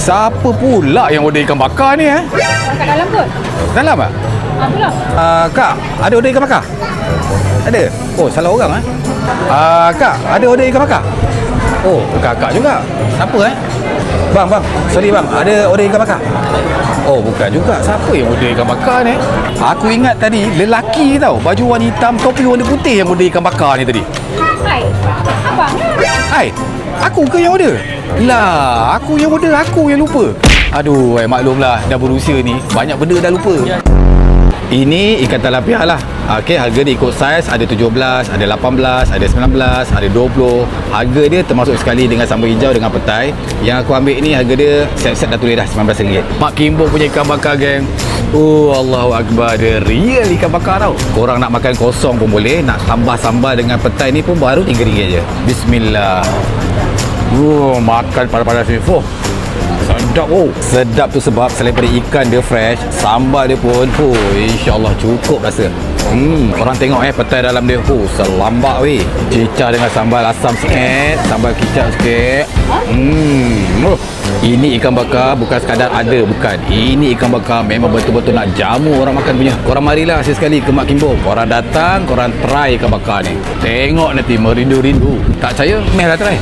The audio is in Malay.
Siapa pula yang order ikan bakar ni Kat dalam kot. Dalam tak? Apalah. Kak, ada order ikan bakar? Ada? Oh, salah orang Kak, ada order ikan bakar? Oh, kakak juga. Siapa Bang, sorry bang, ada order ikan bakar? Oh, bukan juga. Siapa yang order ikan bakar ni? Aku ingat tadi lelaki tau, baju warna hitam, topi warna putih yang order ikan bakar ni tadi. Hai. Abang lah. Hai, aku ke yang order? Lah, aku yang order, aku yang lupa. Aduh, maklumlah, dah berusia ni, banyak benda dah lupa. Ini ikan tilapia lah. Okey, harga dia ikut saiz, ada 17, ada 18, ada 19, ada 20. Harga dia termasuk sekali dengan sambal hijau dengan petai. Yang aku ambil ni harga dia set-set dah tulis dah RM19. Mak Kimbo punya ikan bakar, geng. Oh, Allahu Akbar, dia real ikan bakar tau. Korang nak makan kosong pun boleh, nak tambah sambal dengan petai ni pun baru RM3 je. Bismillah. Makan panas-panas ni. Sedap. Sedap tu sebab selain daripada ikan dia fresh, sambal dia pun insya-Allah cukup rasa. Korang tengok petai dalam dia. Selambak weh. Cicah dengan sambal asam sikit, sambal kicap sikit. Ini ikan bakar bukan sekadar ada, bukan. Ini ikan bakar memang betul-betul nak jamu orang makan punya. Korang marilah sekali ke Mak Kimbo. Korang datang, korang try ikan bakar ni. Tengok nanti merindu-rindu. Tak percaya? Meh lah try.